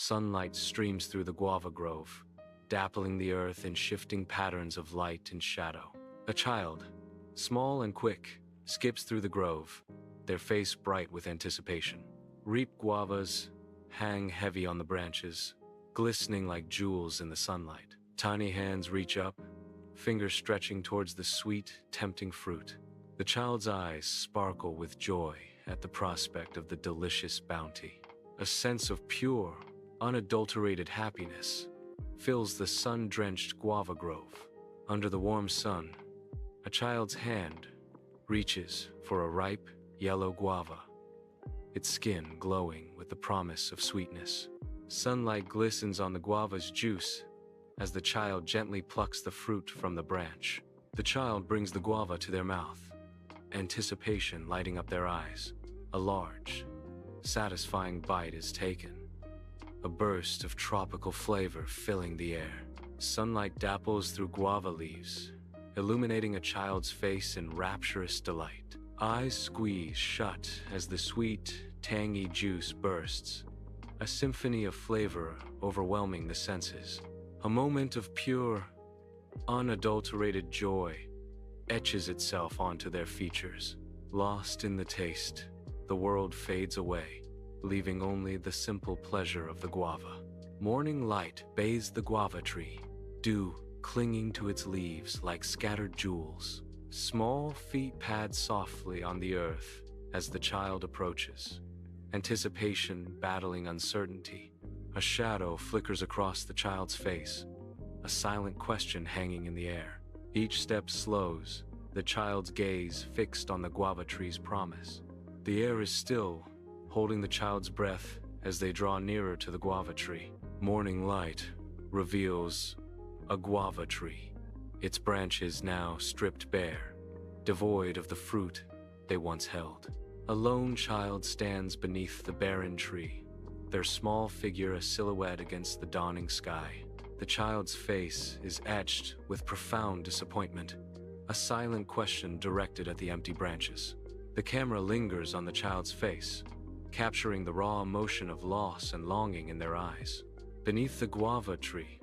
Sunlight streams through the guava grove, dappling the earth in shifting patterns of light and shadow. A child, small and quick, skips through the grove, their face bright with anticipation. Ripe guavas hang heavy on the branches, glistening like jewels in the sunlight. Tiny hands reach up, fingers stretching towards the sweet, tempting fruit. The child's eyes sparkle with joy at the prospect of the delicious bounty. A sense of pure, unadulterated happiness fills the sun-drenched guava grove. Under the warm sun, a child's hand reaches for a ripe, yellow guava, its skin glowing with the promise of sweetness. Sunlight glistens on the guava's juice as the child gently plucks the fruit from the branch. The child brings the guava to their mouth, anticipation lighting up their eyes. A large, satisfying bite is taken, a burst of tropical flavor filling the air. Sunlight dapples through guava leaves, illuminating a child's face in rapturous delight. Eyes squeeze shut as the sweet, tangy juice bursts, a symphony of flavor overwhelming the senses. A moment of pure, unadulterated joy etches itself onto their features. Lost in the taste, the world fades away, leaving only the simple pleasure of the guava. Morning light bathes the guava tree, dew clinging to its leaves like scattered jewels. Small feet pad softly on the earth as the child approaches, anticipation battling uncertainty. A shadow flickers across the child's face, a silent question hanging in the air. Each step slows, the child's gaze fixed on the guava tree's promise. The air is still, holding the child's breath as they draw nearer to the guava tree. Morning light reveals a guava tree, its branches now stripped bare, devoid of the fruit they once held. A lone child stands beneath the barren tree, their small figure a silhouette against the dawning sky. The child's face is etched with profound disappointment, a silent question directed at the empty branches. The camera lingers on the child's face, capturing the raw emotion of loss and longing in their eyes. Beneath the guava tree,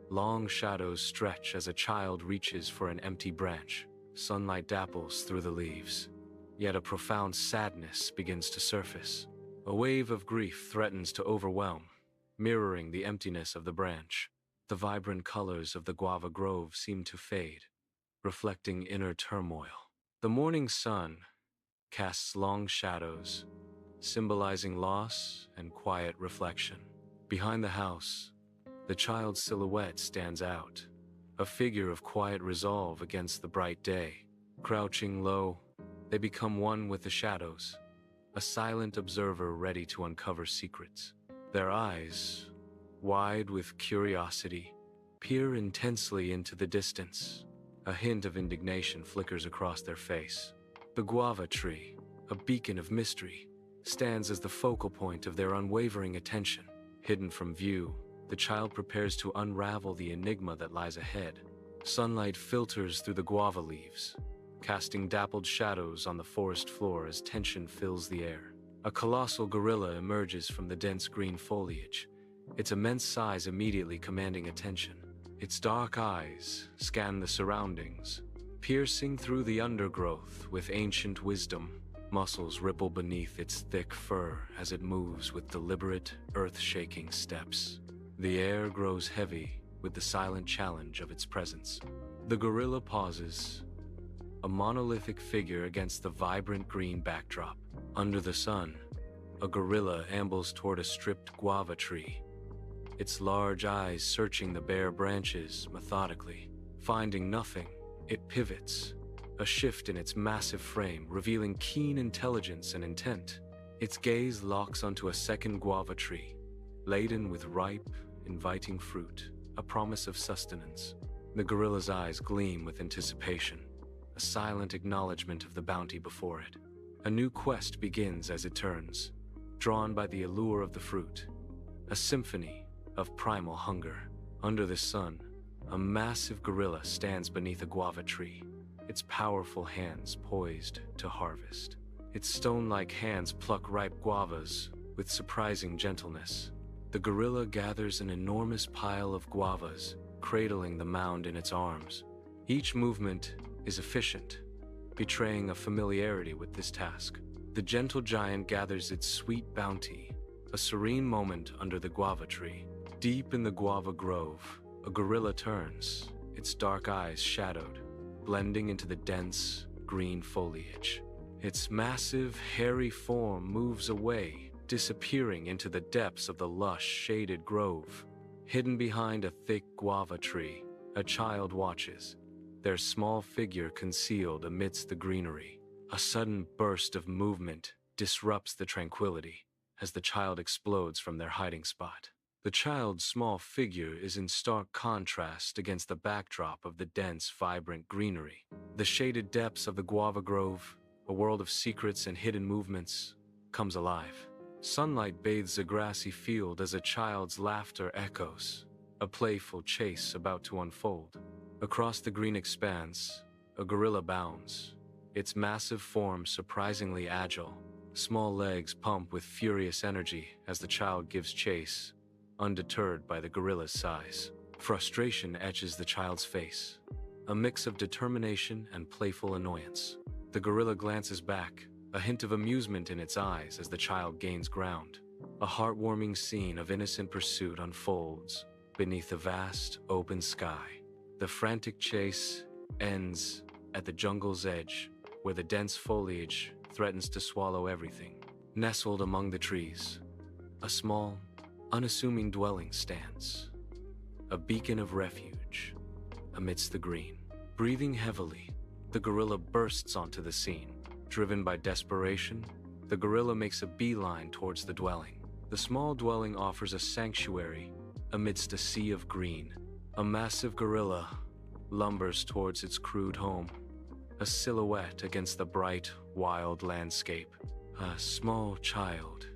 long shadows stretch as a child reaches for an empty branch. Sunlight dapples through the leaves, yet a profound sadness begins to surface. A wave of grief threatens to overwhelm, mirroring the emptiness of the branch. The vibrant colors of the guava grove seem to fade, reflecting inner turmoil. The morning sun casts long shadows, symbolizing loss and quiet reflection. Behind the house, the child's silhouette stands out, a figure of quiet resolve against the bright day. Crouching low, they become one with the shadows, a silent observer ready to uncover secrets. Their eyes, wide with curiosity, peer intensely into the distance. A hint of indignation flickers across their face. The guava tree, a beacon of mystery, stands as the focal point of their unwavering attention. Hidden from view, the child prepares to unravel the enigma that lies ahead. Sunlight filters through the guava leaves, casting dappled shadows on the forest floor as tension fills the air. A colossal gorilla emerges from the dense green foliage, its immense size immediately commanding attention. Its dark eyes scan the surroundings, piercing through the undergrowth with ancient wisdom. Muscles ripple beneath its thick fur as it moves with deliberate, earth-shaking steps. The air grows heavy with the silent challenge of its presence. The gorilla pauses, a monolithic figure against the vibrant green backdrop. Under the sun, a gorilla ambles toward a stripped guava tree, its large eyes searching the bare branches methodically. Finding nothing, it pivots, a shift in its massive frame revealing keen intelligence and intent. Its gaze locks onto a second guava tree, laden with ripe, inviting fruit, a promise of sustenance. The gorilla's eyes gleam with anticipation, a silent acknowledgement of the bounty before it. A new quest begins as it turns, drawn by the allure of the fruit, a symphony of primal hunger. Under the sun, a massive gorilla stands beneath a guava tree, its powerful hands poised to harvest. Its stone-like hands pluck ripe guavas with surprising gentleness, The gorilla gathers an enormous pile of guavas, cradling the mound in its arms. Each movement is efficient, betraying a familiarity with this task. The gentle giant gathers its sweet bounty, a serene moment under the guava tree. Deep in the guava grove, a gorilla turns, its dark eyes shadowed, blending into the dense, green foliage. Its massive, hairy form moves away, disappearing into the depths of the lush, shaded grove. Hidden behind a thick guava tree, a child watches, their small figure concealed amidst the greenery. A sudden burst of movement disrupts the tranquility as the child explodes from their hiding spot. The child's small figure is in stark contrast against the backdrop of the dense, vibrant greenery. The shaded depths of the guava grove, a world of secrets and hidden movements, comes alive. Sunlight bathes a grassy field as a child's laughter echoes, a playful chase about to unfold. Across the green expanse, a gorilla bounds, its massive form surprisingly agile. Small legs pump with furious energy as the child gives chase, undeterred by the gorilla's size. Frustration etches the child's face, a mix of determination and playful annoyance. The gorilla glances back, a hint of amusement in its eyes as the child gains ground. A heartwarming scene of innocent pursuit unfolds beneath a vast, open sky. The frantic chase ends at the jungle's edge, where the dense foliage threatens to swallow everything. Nestled among the trees, a small, unassuming dwelling stands, a beacon of refuge amidst the green. Breathing heavily, the gorilla bursts onto the scene. Driven by desperation, the gorilla makes a beeline towards the dwelling. The small dwelling offers a sanctuary amidst a sea of green. A massive gorilla lumbers towards its crude home, a silhouette against the bright, wild landscape. A small child,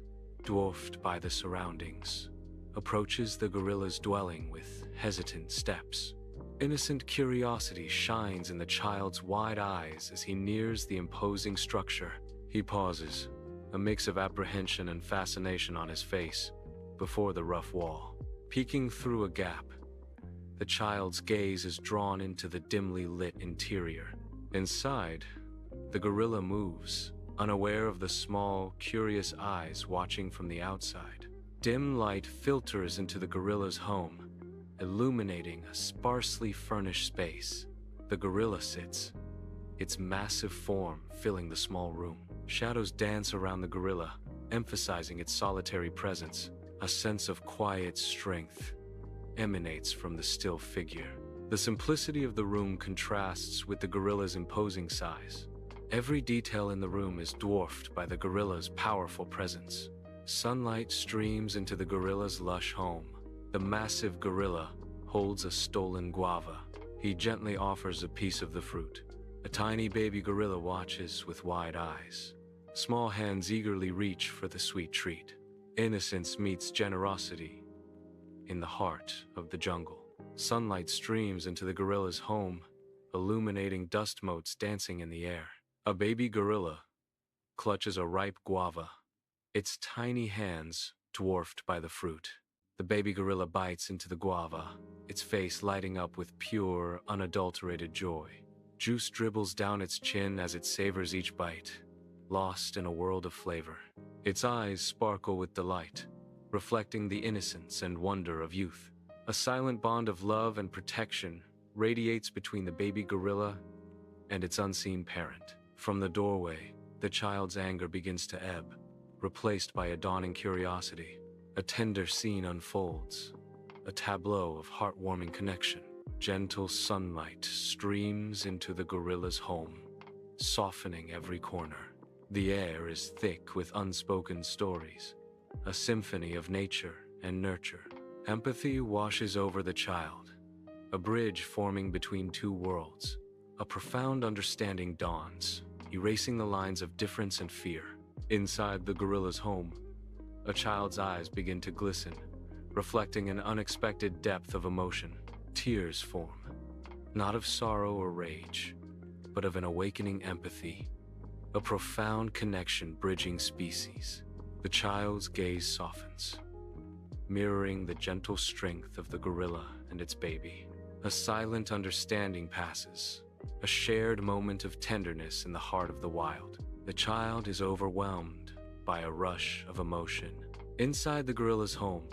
dwarfed by the surroundings, approaches the gorilla's dwelling with hesitant steps. Innocent curiosity shines in the child's wide eyes as he nears the imposing structure. He pauses, a mix of apprehension and fascination on his face, before the rough wall. Peeking through a gap, the child's gaze is drawn into the dimly lit interior. Inside, the gorilla moves, unaware of the small, curious eyes watching from the outside. Dim light filters into the gorilla's home, illuminating a sparsely furnished space. The gorilla sits, its massive form filling the small room. Shadows dance around the gorilla, emphasizing its solitary presence. A sense of quiet strength emanates from the still figure. The simplicity of the room contrasts with the gorilla's imposing size. Every detail in the room is dwarfed by the gorilla's powerful presence. Sunlight streams into the gorilla's lush home. The massive gorilla holds a stolen guava. He gently offers a piece of the fruit. A tiny baby gorilla watches with wide eyes. Small hands eagerly reach for the sweet treat. Innocence meets generosity in the heart of the jungle. Sunlight streams into the gorilla's home, illuminating dust motes dancing in the air. A baby gorilla clutches a ripe guava, its tiny hands dwarfed by the fruit. The baby gorilla bites into the guava, its face lighting up with pure, unadulterated joy. Juice dribbles down its chin as it savors each bite, lost in a world of flavor. Its eyes sparkle with delight, reflecting the innocence and wonder of youth. A silent bond of love and protection radiates between the baby gorilla and its unseen parent. From the doorway, the child's anger begins to ebb, replaced by a dawning curiosity. A tender scene unfolds, a tableau of heartwarming connection. Gentle sunlight streams into the gorilla's home, softening every corner. The air is thick with unspoken stories, a symphony of nature and nurture. Empathy washes over the child, a bridge forming between two worlds. A profound understanding dawns, erasing the lines of difference and fear. Inside the gorilla's home, a child's eyes begin to glisten, reflecting an unexpected depth of emotion. Tears form, not of sorrow or rage, but of an awakening empathy, a profound connection bridging species. The child's gaze softens, mirroring the gentle strength of the gorilla and its baby. A silent understanding passes, a shared moment of tenderness in the heart of the wild. The child is overwhelmed by a rush of emotion. Inside the gorilla's home,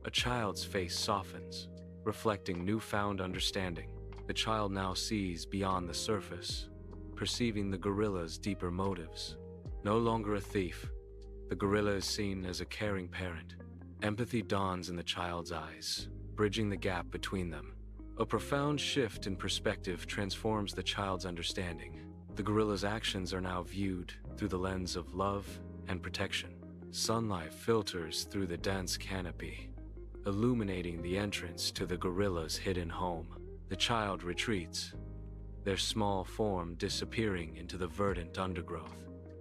a child's face softens, reflecting newfound understanding. The child now sees beyond the surface, perceiving the gorilla's deeper motives. No longer a thief, the gorilla is seen as a caring parent. Empathy dawns in the child's eyes, bridging the gap between them. A profound shift in perspective transforms the child's understanding. The gorilla's actions are now viewed through the lens of love and protection. Sunlight filters through the dense canopy, illuminating the entrance to the gorilla's hidden home. The child retreats, their small form disappearing into the verdant undergrowth.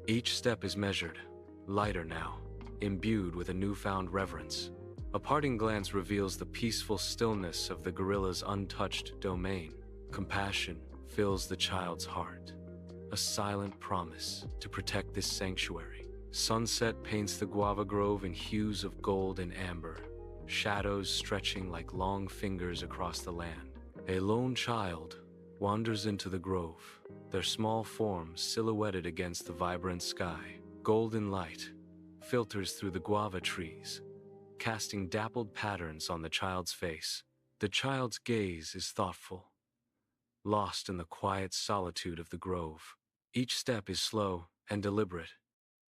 Each step is measured, lighter now, imbued with a newfound reverence. A parting glance reveals the peaceful stillness of the gorilla's untouched domain. Compassion fills the child's heart, a silent promise to protect this sanctuary. Sunset paints the guava grove in hues of gold and amber, shadows stretching like long fingers across the land. A lone child wanders into the grove, their small forms silhouetted against the vibrant sky. Golden light filters through the guava trees, casting dappled patterns on the child's face. The child's gaze is thoughtful, lost in the quiet solitude of the grove. Each step is slow and deliberate,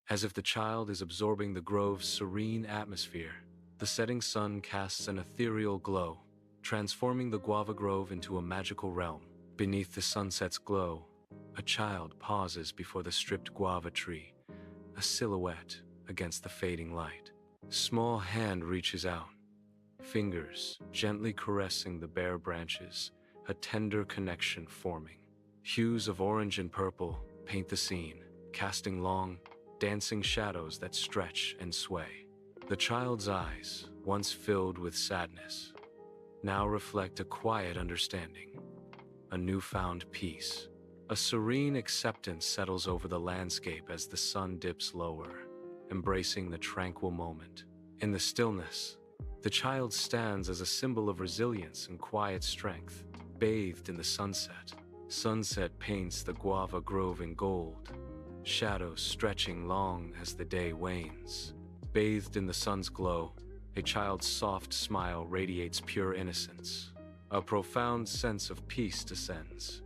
as if the child is absorbing the grove's serene atmosphere. The setting sun casts an ethereal glow, transforming the guava grove into a magical realm. Beneath the sunset's glow, a child pauses before the stripped guava tree, a silhouette against the fading light. Small hand reaches out, fingers gently caressing the bare branches, a tender connection forming. Hues of orange and purple paint the scene, casting long, dancing shadows that stretch and sway. The child's eyes, once filled with sadness, now reflect a quiet understanding, a newfound peace. A serene acceptance settles over the landscape as the sun dips lower, embracing the tranquil moment. In the stillness, the child stands as a symbol of resilience and quiet strength, bathed in the sunset. Sunset paints the guava grove in gold, shadows stretching long as the day wanes. Bathed in the sun's glow, a child's soft smile radiates pure innocence. A profound sense of peace descends,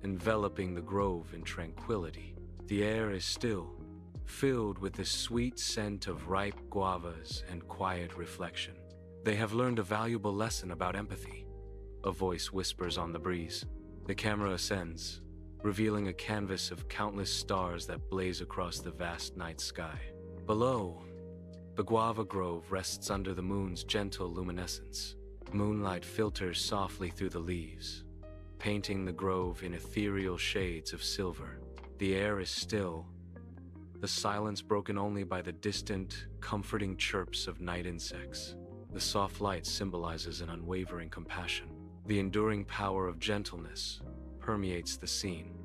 enveloping the grove in tranquility. The air is still, filled with the sweet scent of ripe guavas and quiet reflection. They have learned a valuable lesson about empathy. A voice whispers on the breeze. The camera ascends, revealing a canvas of countless stars that blaze across the vast night sky. Below, the guava grove rests under the moon's gentle luminescence. Moonlight filters softly through the leaves, painting the grove in ethereal shades of silver. The air is still, the silence broken only by the distant, comforting chirps of night insects. The soft light symbolizes an unwavering compassion. The enduring power of gentleness permeates the scene,